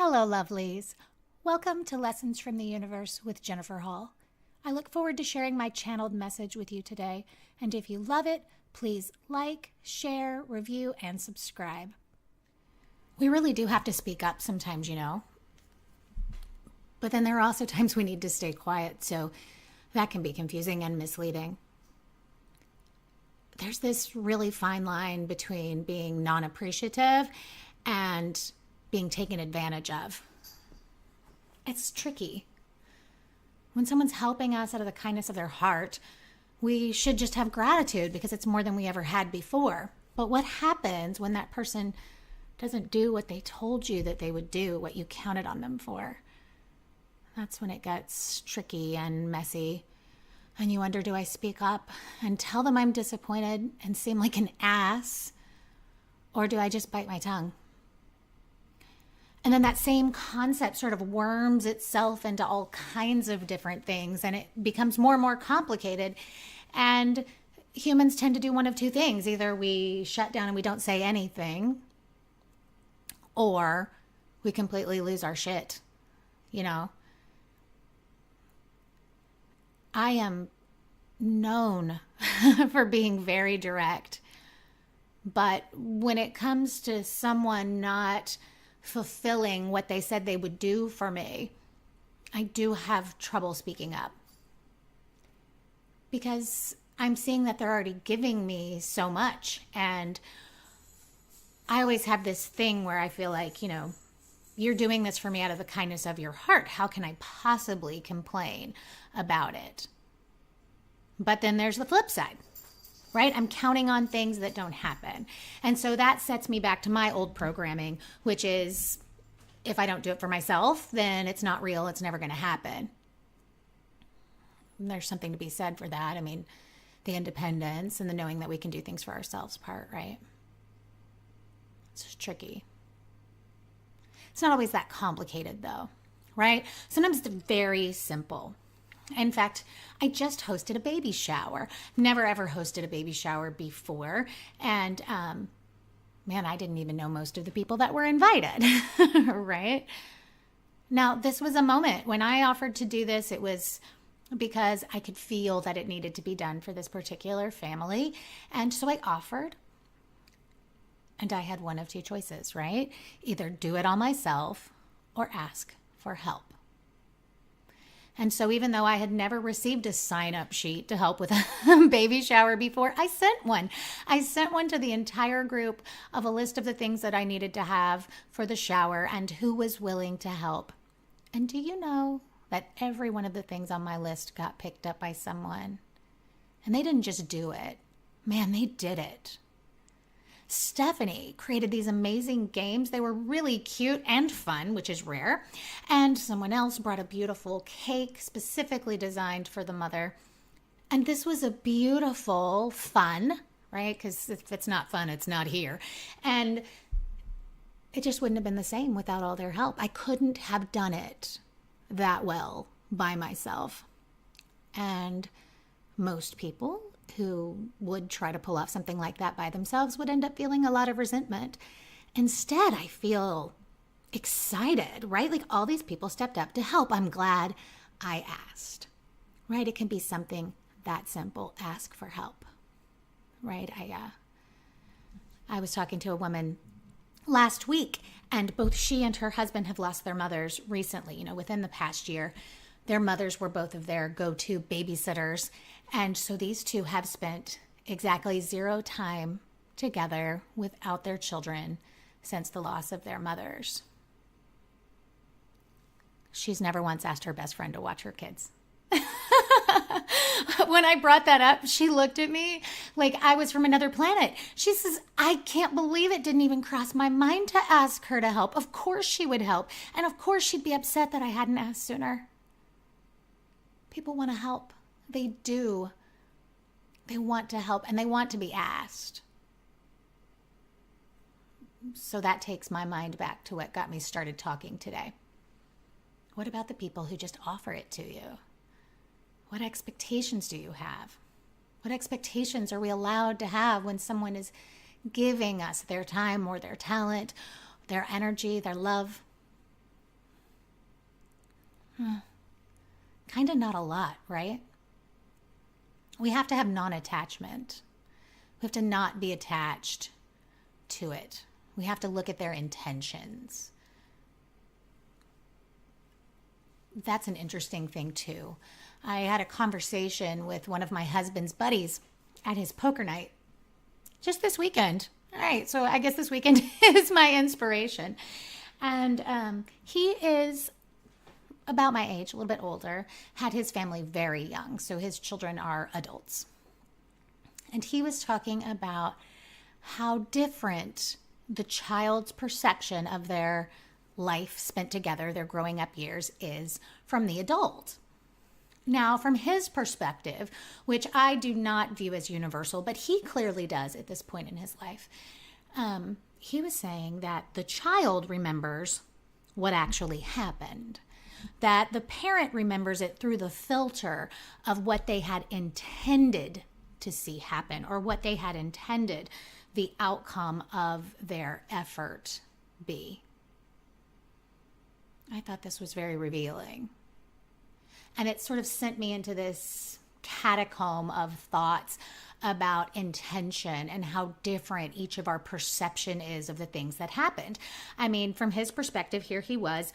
Hello, lovelies. Welcome to Lessons from the Universe with Jennifer Hall. I look forward to sharing my channeled message with you today, and if you love it, please like, share, review, and subscribe. We really do have to speak up sometimes, but then there are also times we need to stay quiet, so that can be confusing and misleading. There's this really fine line between being non-appreciative and being taken advantage of. It's tricky. When someone's helping us out of the kindness of their heart, we should just have gratitude because it's more than we ever had before. But what happens when that person doesn't do what they told you that they would do, what you counted on them for? That's when it gets tricky and messy. And you wonder, do I speak up and tell them I'm disappointed and seem like an ass? Or do I just bite my tongue? And then that same concept sort of worms itself into all kinds of different things, and it becomes more and more complicated. And humans tend to do one of two things. Either we shut down and we don't say anything, or we completely lose our shit, I am known for being very direct. But when it comes to someone not fulfilling what they said they would do for me, I do have trouble speaking up. Because I'm seeing that they're already giving me so much. And I always have this thing where I feel like, you're doing this for me out of the kindness of your heart. How can I possibly complain about it? But then there's the flip side, right? I'm counting on things that don't happen. And so that sets me back to my old programming, which is if I don't do it for myself, then it's not real. It's never going to happen. And there's something to be said for that. I mean, the independence and the knowing that we can do things for ourselves part, right? It's just tricky. It's not always that complicated though, right? Sometimes it's very simple. In fact, I just hosted a baby shower. Never ever hosted a baby shower before. And man, I didn't even know most of the people that were invited, right? Now, this was a moment when I offered to do this. It was because I could feel that it needed to be done for this particular family. And so I offered. And I had one of two choices, right? Either do it all myself or ask for help. And so even though I had never received a sign-up sheet to help with a baby shower before, I sent one. I sent one to the entire group of a list of the things that I needed to have for the shower and who was willing to help. And do you know that every one of the things on my list got picked up by someone? And they didn't just do it. Man, they did it. Stephanie created these amazing games. They were really cute and fun, which is rare. And someone else brought a beautiful cake specifically designed for the mother. And this was a beautiful fun, right? Because if it's not fun, it's not here. And it just wouldn't have been the same without all their help. I couldn't have done it that well by myself. And most people who would try to pull off something like that by themselves would end up feeling a lot of resentment. Instead, I feel excited, right? Like all these people stepped up to help. I'm glad I asked, right? It can be something that simple. Ask for help, right? I was talking to a woman last week, and both she and her husband have lost their mothers recently, within the past year. Their mothers were both of their go-to babysitters. And so these two have spent exactly 0 time together without their children since the loss of their mothers. She's never once asked her best friend to watch her kids. When I brought that up, she looked at me like I was from another planet. She says, I can't believe it didn't even cross my mind to ask her to help. Of course she would help. And of course she'd be upset that I hadn't asked sooner. People want to help. They do. They want to help and they want to be asked. So that takes my mind back to what got me started talking today. What about the people who just offer it to you? What expectations do you have? What expectations are we allowed to have when someone is giving us their time or their talent, their energy, their love? Kind of not a lot, right? We have to have non-attachment. We have to not be attached to it. We have to look at their intentions. That's an interesting thing too. I had a conversation with one of my husband's buddies at his poker night just this weekend. All right, so I guess this weekend is my inspiration. And he is about my age, a little bit older, had his family very young, so his children are adults. And he was talking about how different the child's perception of their life spent together, their growing up years, is from the adult. Now, from his perspective, which I do not view as universal, but he clearly does at this point in his life, he was saying that the child remembers what actually happened, that the parent remembers it through the filter of what they had intended to see happen, or what they had intended the outcome of their effort be. I thought this was very revealing. And it sort of sent me into this catacomb of thoughts about intention and how different each of our perception is of the things that happened. I mean, from his perspective, here he was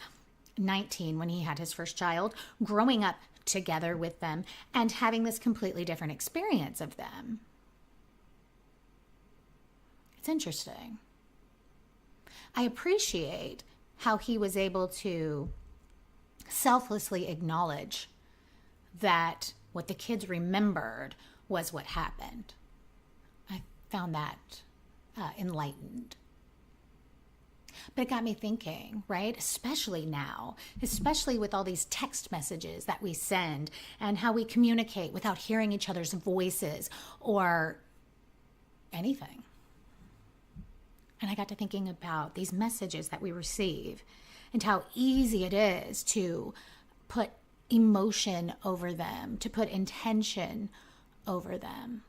19 when he had his first child, growing up together with them and having this completely different experience of them. It's interesting. I appreciate how he was able to selflessly acknowledge that what the kids remembered was what happened. I found that enlightened. But it got me thinking, right? Especially now, especially with all these text messages that we send and how we communicate without hearing each other's voices or anything. And I got to thinking about these messages that we receive and how easy it is to put emotion over them, to put intention over them.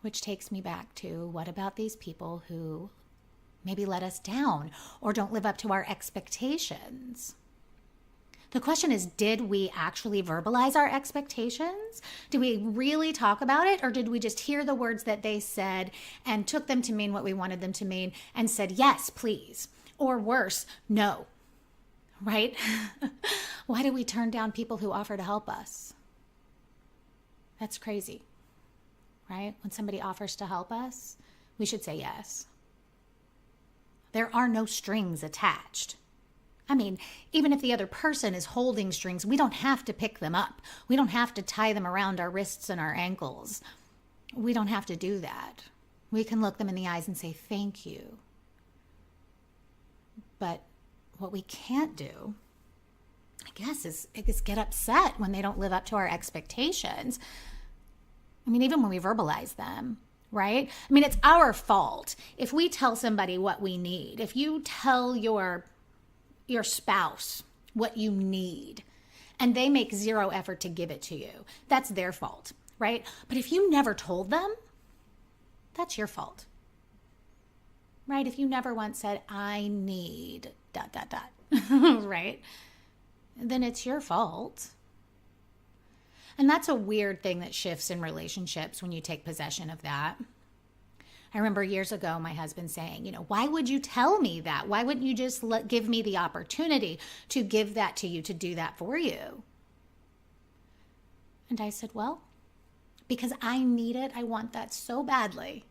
Which takes me back to, what about these people who maybe let us down or don't live up to our expectations? The question is, did we actually verbalize our expectations? Did we really talk about it? Or did we just hear the words that they said and took them to mean what we wanted them to mean and said, yes, please, or worse, no, right? Why do we turn down people who offer to help us? That's crazy, right? When somebody offers to help us, we should say yes. There are no strings attached. I mean, even if the other person is holding strings, we don't have to pick them up. We don't have to tie them around our wrists and our ankles. We don't have to do that. We can look them in the eyes and say, thank you. But what we can't do, I guess, is get upset when they don't live up to our expectations. I mean, even when we verbalize them, right? I mean, it's our fault if we tell somebody what we need. If you tell your spouse what you need and they make zero effort to give it to you, that's their fault, right? But if you never told them, that's your fault, right? If you never once said, I need ... right? Then it's your fault. And that's a weird thing that shifts in relationships when you take possession of that. I remember years ago, my husband saying, why would you tell me that? Why wouldn't you just give me the opportunity to give that to you, to do that for you? And I said, well, because I need it. I want that so badly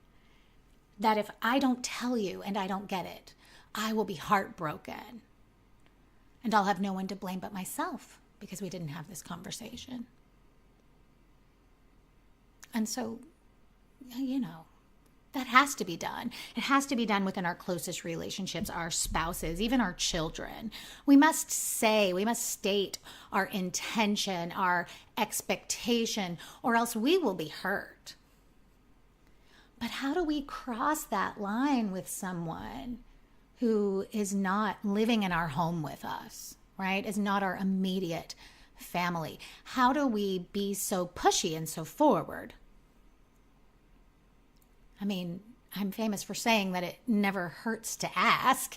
that if I don't tell you and I don't get it, I will be heartbroken. And I'll have no one to blame but myself because we didn't have this conversation. And so, that has to be done. It has to be done within our closest relationships, our spouses, even our children. We must state our intention, our expectation, or else we will be hurt. But how do we cross that line with someone who is not living in our home with us, right? Is not our immediate family? How do we be so pushy and so forward? I mean, I'm famous for saying that it never hurts to ask,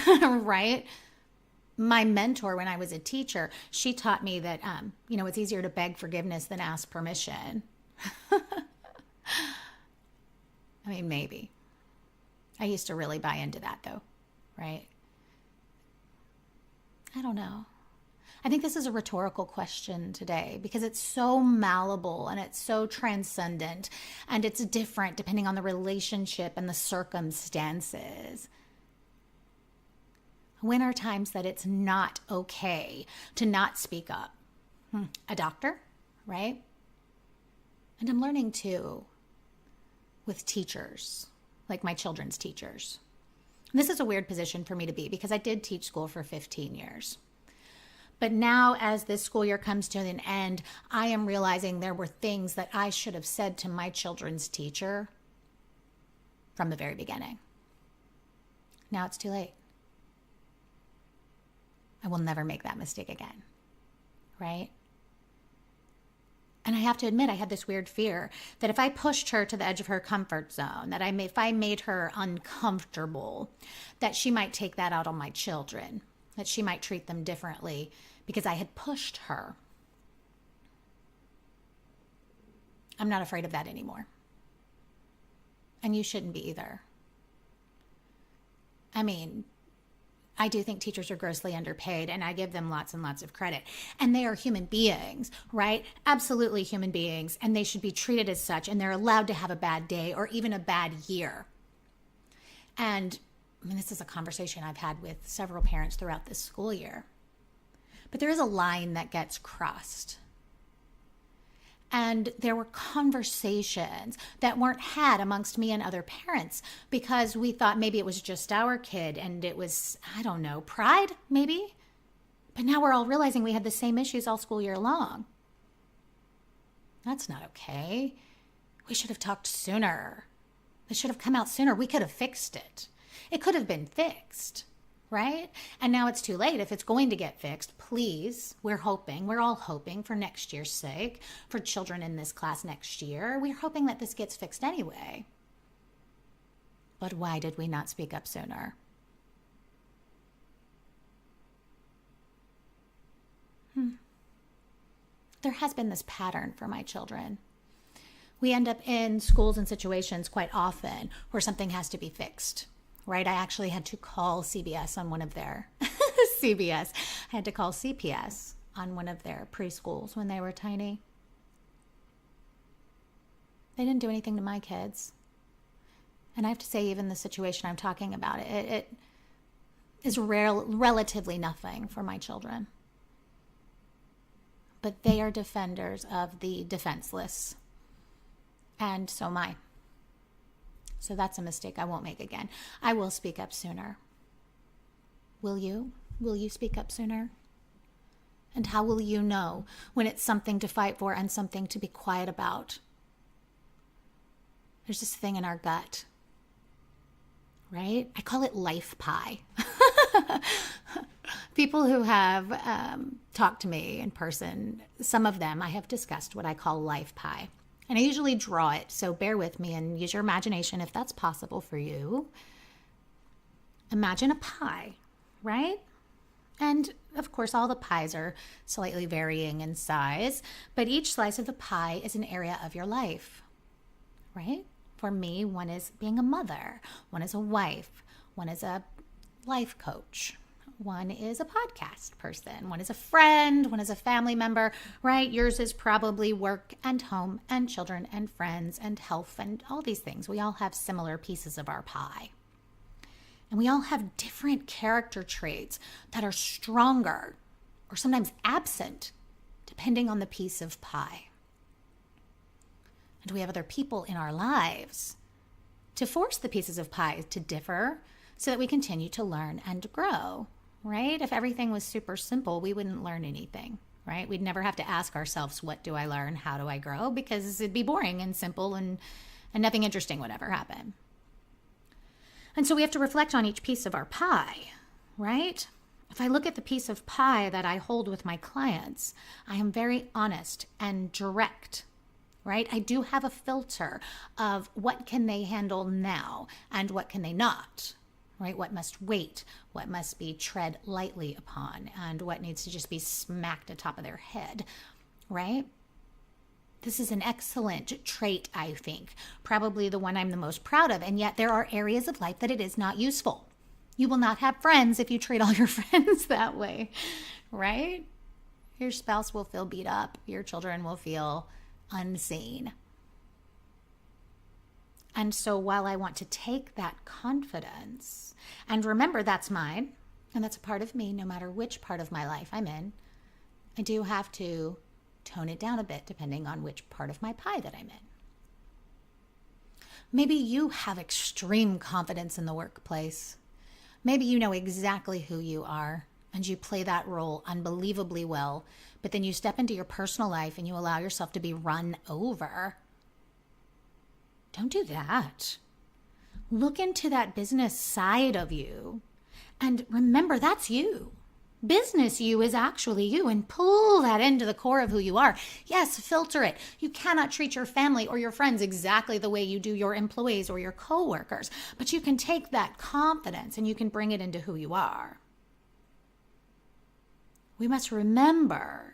right? my mentor when I was a teacher, she taught me that, it's easier to beg forgiveness than ask permission. I mean, maybe. I used to really buy into that though, right? I don't know. I think this is a rhetorical question today because it's so malleable and it's so transcendent and it's different depending on the relationship and the circumstances. When are times that it's not okay to not speak up? A doctor, right? And I'm learning too with teachers, like my children's teachers. This is a weird position for me to be because I did teach school for 15 years. But now as this school year comes to an end, I am realizing there were things that I should have said to my children's teacher from the very beginning. Now it's too late. I will never make that mistake again, right? And I have to admit, I had this weird fear that if I pushed her to the edge of her comfort zone, that if I made her uncomfortable, that she might take that out on my children, that she might treat them differently because I had pushed her. I'm not afraid of that anymore. And you shouldn't be either. I mean, I do think teachers are grossly underpaid, and I give them lots and lots of credit. And they are human beings, right? Absolutely human beings, and they should be treated as such, and they're allowed to have a bad day or even a bad year. And I mean, this is a conversation I've had with several parents throughout this school year. But there is a line that gets crossed. And there were conversations that weren't had amongst me and other parents because we thought maybe it was just our kid and it was, I don't know, pride maybe. But now we're all realizing we had the same issues all school year long. That's not okay. We should have talked sooner. It should have come out sooner. We could have fixed it. It could have been fixed, right? And now it's too late. If it's going to get fixed, please, we're all hoping for next year's sake, for children in this class next year, we're hoping that this gets fixed anyway. But why did we not speak up sooner? There has been this pattern for my children. We end up in schools and situations quite often where something has to be fixed. Right? I actually had to call CBS on one of their CBS. I had to call CPS on one of their preschools when they were tiny. They didn't do anything to my kids. And I have to say, even the situation I'm talking about, it is relatively nothing for my children. But they are defenders of the defenseless. And so am I. So that's a mistake I won't make again. I will speak up sooner. Will you? Will you speak up sooner? And how will you know when it's something to fight for and something to be quiet about? There's this thing in our gut, right? I call it life pie. People who have talked to me in person, some of them I have discussed what I call life pie. And I usually draw it, so bear with me and use your imagination if that's possible for you. Imagine a pie, right? And of course, all the pies are slightly varying in size, but each slice of the pie is an area of your life, right? For me, one is being a mother, one is a wife, one is a life coach. One is a podcast person, one is a friend, one is a family member, right? Yours is probably work and home and children and friends and health and all these things. We all have similar pieces of our pie. And we all have different character traits that are stronger or sometimes absent depending on the piece of pie. And we have other people in our lives to force the pieces of pie to differ so that we continue to learn and grow. Right? If everything was super simple, we wouldn't learn anything, right? We'd never have to ask ourselves, what do I learn? How do I grow? Because it'd be boring and simple and nothing interesting would ever happen. And so we have to reflect on each piece of our pie, right? If I look at the piece of pie that I hold with my clients, I am very honest and direct, right? I do have a filter of what can they handle now and what can they not. right? What must wait, what must be tread lightly upon, and what needs to just be smacked atop of their head, right? This is an excellent trait, I think, probably the one I'm the most proud of. And yet there are areas of life that it is not useful. You will not have friends if you treat all your friends that way, right? Your spouse will feel beat up. Your children will feel unseen. And so while I want to take that confidence and remember that's mine and that's a part of me, no matter which part of my life I'm in, I do have to tone it down a bit depending on which part of my pie that I'm in. Maybe you have extreme confidence in the workplace. Maybe you know exactly who you are and you play that role unbelievably well, but then you step into your personal life and you allow yourself to be run over. Don't do that. Look into that business side of you and remember that's you. Business you is actually you, and pull that into the core of who you are. Yes, filter it. You cannot treat your family or your friends exactly the way you do your employees or your coworkers, but you can take that confidence and you can bring it into who you are. We must remember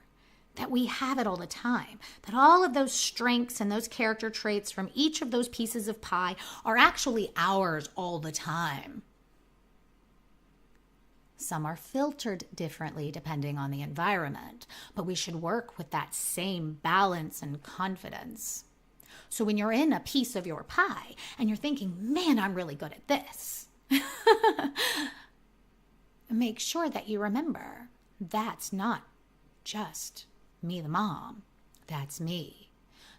that we have it all the time, that all of those strengths and those character traits from each of those pieces of pie are actually ours all the time. Some are filtered differently depending on the environment, but we should work with that same balance and confidence. So when you're in a piece of your pie and you're thinking, man, I'm really good at this, make sure that you remember that's not just me, the mom. That's me.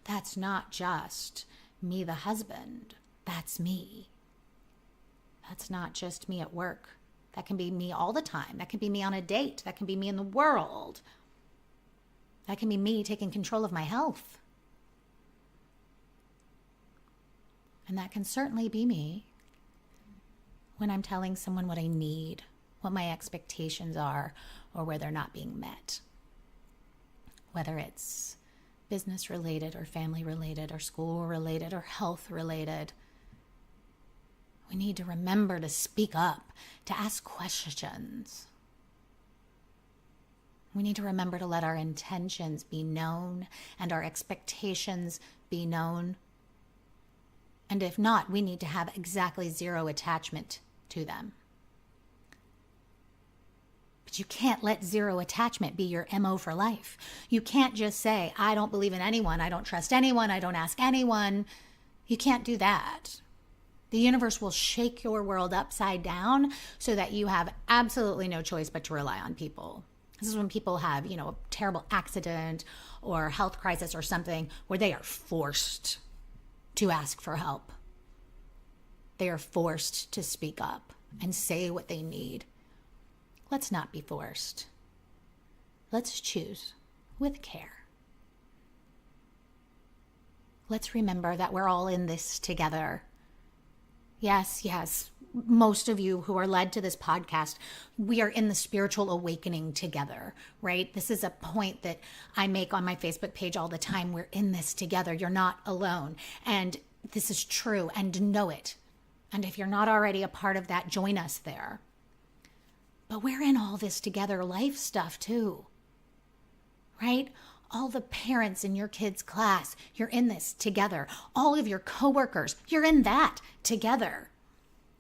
That's not just me, the husband. That's me. That's not just me at work. That can be me all the time. That can be me on a date. That can be me in the world. That can be me taking control of my health. And that can certainly be me when I'm telling someone what I need, what my expectations are, or where they're not being met. Whether it's business related or family related or school related or health related. We need to remember to speak up, to ask questions. We need to remember to let our intentions be known and our expectations be known. And if not, we need to have exactly zero attachment to them. But you can't let zero attachment be your MO for life. You can't just say, I don't believe in anyone, I don't trust anyone, I don't ask anyone. You can't do that. The universe will shake your world upside down so that you have absolutely no choice but to rely on people. This is when people have, a terrible accident or health crisis or something where they are forced to ask for help. They are forced to speak up and say what they need. Let's not be forced. Let's choose with care. Let's remember that we're all in this together. Yes, most of you who are led to this podcast, we are in the spiritual awakening together, right? This is a point that I make on my Facebook page all the time. We're in this together. You're not alone. And this is true, and know it. And if you're not already a part of that, join us there. But we're in all this together life stuff too, right? All the parents in your kids' class, you're in this together. All of your coworkers, you're in that together.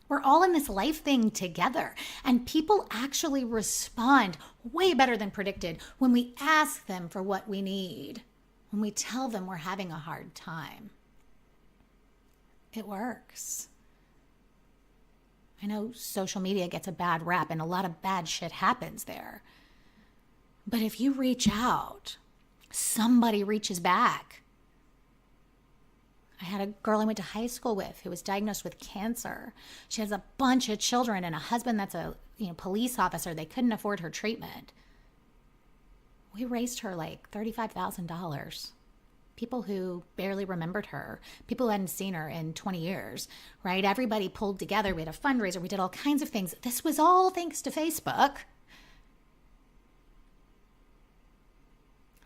We're all in this life thing together. And people actually respond way better than predicted when we ask them for what we need, when we tell them we're having a hard time. It works. I know social media gets a bad rap and a lot of bad shit happens there. But if you reach out, somebody reaches back. I had a girl I went to high school with who was diagnosed with cancer. She has a bunch of children and a husband that's a police officer. They couldn't afford her treatment. We raised her like $35,000. People who barely remembered her, people who hadn't seen her in 20 years, right? Everybody pulled together. We had a fundraiser. We did all kinds of things. This was all thanks to Facebook.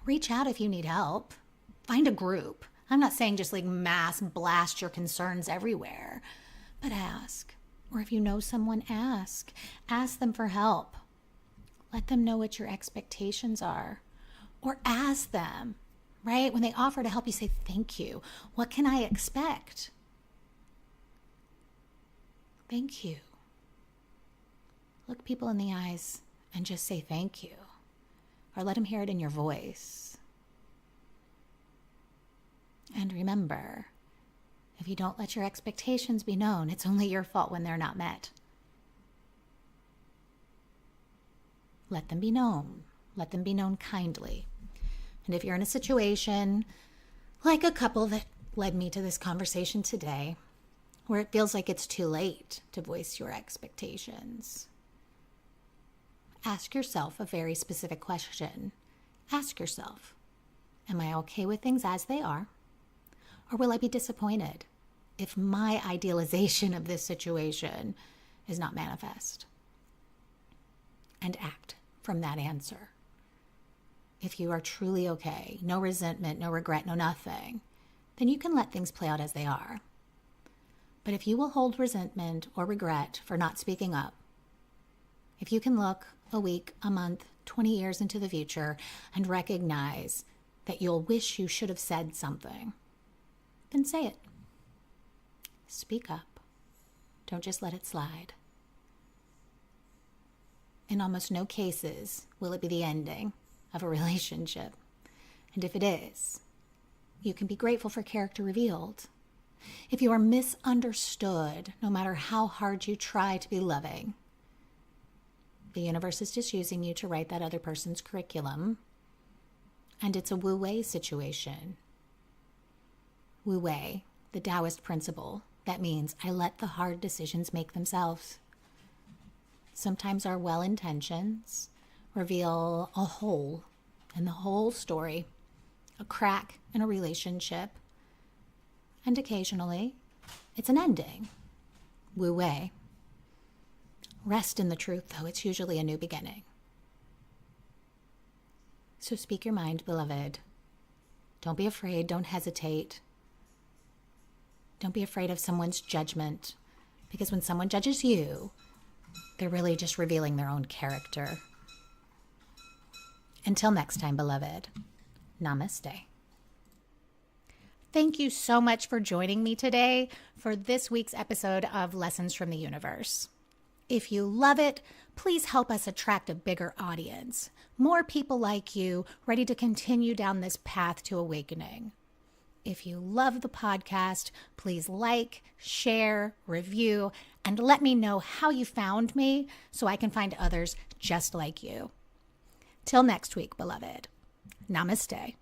Reach out if you need help. Find a group. I'm not saying just like mass blast your concerns everywhere, but ask. Or if you know someone, ask. Ask them for help. Let them know what your expectations are. Or ask them, right? When they offer to help you, say, thank you. What can I expect? Thank you. Look people in the eyes and just say thank you. Or let them hear it in your voice. And remember, if you don't let your expectations be known, it's only your fault when they're not met. Let them be known. Let them be known kindly. And if you're in a situation like a couple that led me to this conversation today, where it feels like it's too late to voice your expectations, ask yourself a very specific question. Ask yourself, am I okay with things as they are? Or will I be disappointed if my idealization of this situation is not manifest? And act from that answer. If you are truly okay, no resentment, no regret, no nothing, then you can let things play out as they are. But if you will hold resentment or regret for not speaking up, if you can look a week, a month, 20 years into the future and recognize that you'll wish you should have said something, then say it. Speak up. Don't just let it slide. In almost no cases will it be the ending of a relationship. And if it is, you can be grateful for character revealed. If you are misunderstood, no matter how hard you try to be loving, the universe is just using you to write that other person's curriculum. And it's a wu-wei situation. Wu-wei, the Taoist principle, that means I let the hard decisions make themselves. Sometimes our well intentions reveal a hole in the whole story, a crack in a relationship, and occasionally it's an ending. Wu-wei. Rest in the truth, though. It's usually a new beginning. So speak your mind, beloved. Don't be afraid. Don't hesitate. Don't be afraid of someone's judgment, because when someone judges you, they're really just revealing their own character. Until next time, beloved, namaste. Thank you so much for joining me today for this week's episode of Lessons from the Universe. If you love it, please help us attract a bigger audience, more people like you ready to continue down this path to awakening. If you love the podcast, please like, share, review, and let me know how you found me so I can find others just like you. Till next week, beloved. Namaste.